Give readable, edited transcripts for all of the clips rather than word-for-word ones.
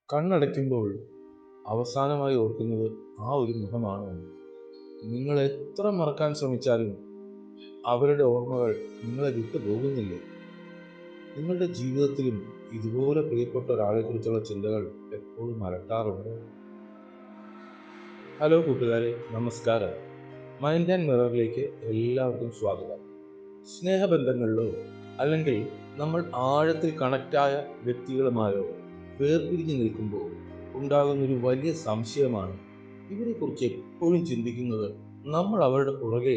കണ്ണടയ്ക്കുമ്പോൾ അവസാനമായി ഓർക്കുന്നത് ആ ഒരു മുഖമാണോ? നിങ്ങൾ എത്ര മറക്കാൻ ശ്രമിച്ചാലും അവരുടെ ഓർമ്മകൾ നിങ്ങളെ വിട്ടു പോകുന്നില്ലേ? നിങ്ങളുടെ ജീവിതത്തിലും ഇതുപോലെ പ്രിയപ്പെട്ട ഒരാളെക്കുറിച്ചുള്ള ചിന്തകൾ എപ്പോഴും അലട്ടാറുണ്ടോ? ഹലോ കൂട്ടുകാരെ, നമസ്കാരം. മൈൻഡ് ആൻഡ് മിററിലേക്ക് എല്ലാവർക്കും സ്വാഗതം. സ്നേഹബന്ധങ്ങളിലോ അല്ലെങ്കിൽ നമ്മൾ ആഴത്തിൽ കണക്റ്റായ വ്യക്തികളുമായോ വേർപിരിഞ്ഞു നിൽക്കുമ്പോൾ ഉണ്ടാകുന്നൊരു വലിയ സംശയമാണ്, ഇവരെക്കുറിച്ച് എപ്പോഴും ചിന്തിക്കുന്നത് നമ്മൾ അവരുടെ പുറകെ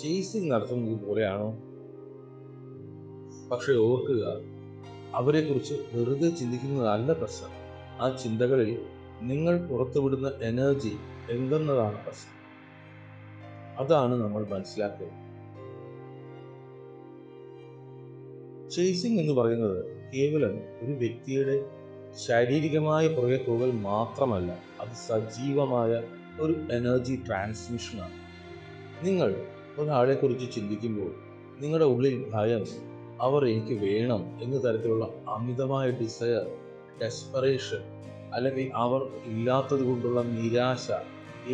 ചേസിങ് നടത്തുന്നത് പോലെയാണോ? പക്ഷെ ഓർക്കുക, അവരെക്കുറിച്ച് വെറുതെ ചിന്തിക്കുന്നതല്ല പ്രശ്നം. ആ ചിന്തകളിൽ നിങ്ങൾ പുറത്തുവിടുന്ന എനർജി എന്തെന്നതാണ് പ്രശ്നം. അതാണ് നമ്മൾ മനസ്സിലാക്കുന്നത്. ചേസിങ് എന്ന് പറയുന്നത് കേവലം ഒരു വ്യക്തിയുടെ ശാരീരികമായ പുറകെ പോകൽ മാത്രമല്ല, അത് സജീവമായ ഒരു എനർജി ട്രാൻസ്മിഷനാണ്. നിങ്ങൾ ഒരാളെക്കുറിച്ച് ചിന്തിക്കുമ്പോൾ നിങ്ങളുടെ ഉള്ളിൽ ഭയം, അവർ എനിക്ക് വേണം എന്ന തരത്തിലുള്ള അമിതമായ ഡിസയർ, ഡെസ്പറേഷൻ, അല്ലെങ്കിൽ അവർ ഇല്ലാത്തത് കൊണ്ടുള്ള നിരാശ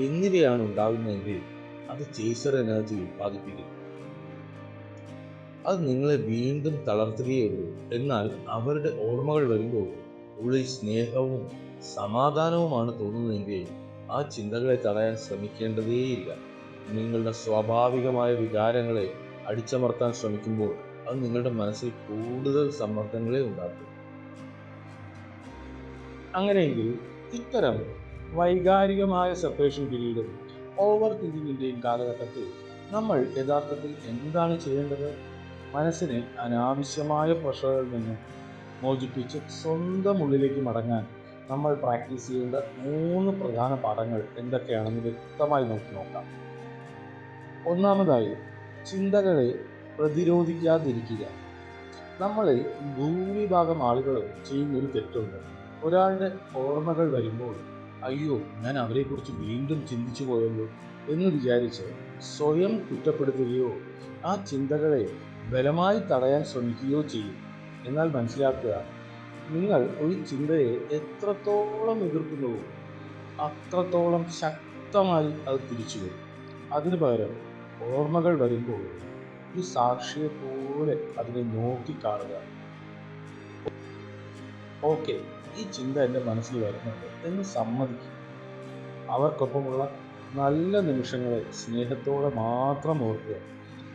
എന്നിവയാണ് ഉണ്ടാകുന്നതെങ്കിൽ അത് ചേസർ എനർജി ഉത്പാദിപ്പിക്കുന്നു. അത് നിങ്ങളെ വീണ്ടും തളർത്തുകയുള്ളൂ. എന്നാൽ അവരുടെ ഓർമ്മകൾ വരുമ്പോൾ ഉള്ളിൽ സ്നേഹവും സമാധാനവുമാണ് തോന്നുന്നതെങ്കിൽ ആ ചിന്തകളെ തടയാൻ ശ്രമിക്കേണ്ടതേയില്ല. നിങ്ങളുടെ സ്വാഭാവികമായ വികാരങ്ങളെ അടിച്ചമർത്താൻ ശ്രമിക്കുമ്പോൾ അത് നിങ്ങളുടെ മനസ്സിൽ കൂടുതൽ സമ്മർദ്ദങ്ങളെ ഉണ്ടാക്കും. അങ്ങനെയെങ്കിൽ ഇത്തരം വൈകാരികമായ സെപ്പറേഷൻ പീരീഡും ഓവർ തിങ്കിങ്ങിൻ്റെയും കാലഘട്ടത്തിൽ നമ്മൾ യഥാർത്ഥത്തിൽ എന്താണ് ചെയ്യേണ്ടത്? മനസ്സിനെ അനാവശ്യമായ പ്രഷറുകളിൽ നിന്ന് മോചിപ്പിച്ച് സ്വന്തം ഉള്ളിലേക്ക് മടങ്ങാൻ നമ്മൾ പ്രാക്ടീസ് ചെയ്യേണ്ട 3 പ്രധാന പാഠങ്ങൾ എന്തൊക്കെയാണെന്ന് വ്യക്തമായി നമുക്ക് നോക്കാം. ഒന്നാമതായി, ചിന്തകളെ പ്രതിരോധിക്കാതിരിക്കുക. നമ്മളിൽ ഭൂരിഭാഗം ആളുകളും ചെയ്യുന്നൊരു തെറ്റുണ്ട്. ഒരാളുടെ ഓർമ്മകൾ വരുമ്പോൾ അയ്യോ, ഞാൻ അവരെക്കുറിച്ച് വീണ്ടും ചിന്തിച്ചു പോയല്ലോ എന്ന് വിചാരിച്ച് സ്വയം കുറ്റപ്പെടുത്തുകയോ ആ ചിന്തകളെ ബലമായി തടയാൻ ശ്രമിക്കുകയോ ചെയ്യും. എന്നാൽ മനസ്സിലാക്കുക, നിങ്ങൾ ഒരു ചിന്തയെ എത്രത്തോളം എതിർക്കുന്നുവോ അത്രത്തോളം ശക്തമായി അത് തിരിച്ചു വരും. അതിനു പകരം ഓർമ്മകൾ വരുമ്പോൾ ഒരു സാക്ഷിയെ പോലെ അതിനെ നോക്കിക്കാണുക. ഓക്കെ, ഈ ചിന്ത എൻ്റെ മനസ്സിൽ വരുന്നുണ്ട് എന്ന് സമ്മതിക്കും. അവർക്കൊപ്പമുള്ള നല്ല നിമിഷങ്ങളെ സ്നേഹത്തോടെ മാത്രം ഓർക്കുക,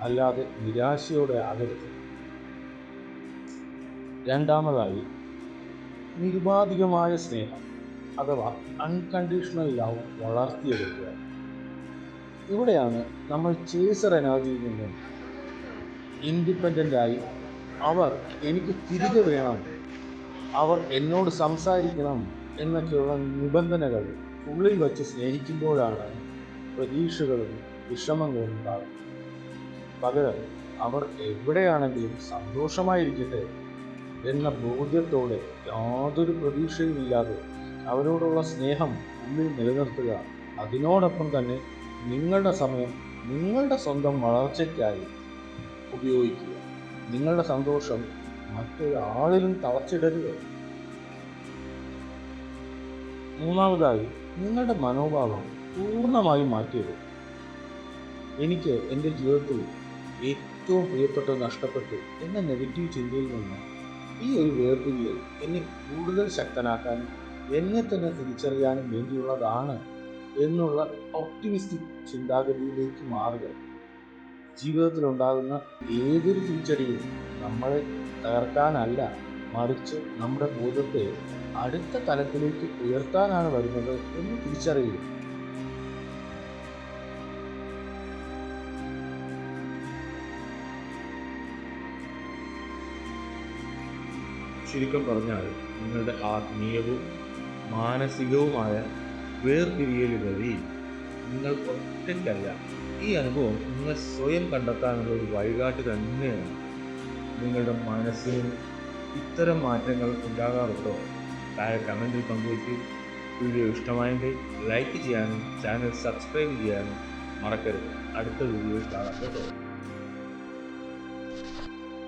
അല്ലാതെ നിരാശയോടെ ആകരുത്. രണ്ടാമതായി, നിരുപാധികമായ സ്നേഹം അഥവാ അൺകണ്ടീഷണൽ ലവ് വളർത്തിയെടുക്കുക. ഇവിടെയാണ് നമ്മൾ ചേസർ എനർജിയിൽ നിന്നും ഇൻഡിപെൻഡൻ്റായി അവർ എനിക്ക് തിരികെ വേണം, അവർ എന്നോട് സംസാരിക്കണം എന്നൊക്കെയുള്ള നിബന്ധനകൾ ഉള്ളിൽ വച്ച് സ്നേഹിക്കുമ്പോഴാണ് പ്രതീക്ഷകളും വിഷമങ്ങളും ഉണ്ടാകുന്നത്. പകരം അവർ എവിടെയാണെങ്കിലും സന്തോഷമായിരിക്കട്ടെ എന്ന ബോധ്യത്തോടെ യാതൊരു പ്രതീക്ഷയുമില്ലാതെ അവരോടുള്ള സ്നേഹം ഉള്ളിൽ നിലനിർത്തുക. അതിനോടൊപ്പം തന്നെ നിങ്ങളുടെ സമയം നിങ്ങളുടെ സ്വന്തം വളർച്ചയ്ക്കായി ഉപയോഗിക്കുക. നിങ്ങളുടെ സന്തോഷം മറ്റൊരാളിലും തളച്ചിടരുത്. മൂന്നാമതായി, നിങ്ങളുടെ മനോഭാവം പൂർണ്ണമായും മാറ്റിയത്. എനിക്ക് എൻ്റെ ജീവിതത്തിൽ ഏറ്റവും പ്രിയപ്പെട്ടത് നഷ്ടപ്പെട്ടു എന്ന നെഗറ്റീവ് ചിന്തയിൽ നിന്ന് ഈ ഒരു വേർപിരിയൽ എന്നെ കൂടുതൽ ശക്തനാക്കാനും എന്നെ തന്നെ തിരിച്ചറിയാനും വേണ്ടിയുള്ളതാണ് എന്നുള്ള ഒപ്റ്റിമിസ്റ്റിക് ചിന്താഗതിയിലേക്ക് മാറുക. ജീവിതത്തിലുണ്ടാകുന്ന ഏതൊരു തിരിച്ചടിയും നമ്മളെ തകർക്കാനല്ല, മറിച്ച് നമ്മുടെ ബോധത്തെ അടുത്ത തലത്തിലേക്ക് ഉയർത്താനാണ് വരുന്നത് എന്ന് തിരിച്ചറിയുക. ചുരുക്കം പറഞ്ഞാൽ, നിങ്ങളുടെ ആത്മീയവും മാനസികവുമായ വേർപിരിയലുകളിൽ നിങ്ങൾ ഒറ്റയ്ക്കല്ല. ഈ അനുഭവം നിങ്ങളെ സ്വയം കണ്ടെത്താനുള്ള ഒരു വഴികാട്ടി തന്നെയാണ്. നിങ്ങളുടെ മനസ്സിലും ഇത്തരം മാറ്റങ്ങൾ ഉണ്ടാകാറുണ്ടോ? താഴെ കമൻറ്റിൽ പങ്കുവയ്ക്കൂ. വീഡിയോ ഇഷ്ടമായെങ്കിൽ ലൈക്ക് ചെയ്യാനും ചാനൽ സബ്സ്ക്രൈബ് ചെയ്യാനും മറക്കരുത്. അടുത്ത വീഡിയോയിൽ കാണാം കേട്ടോ.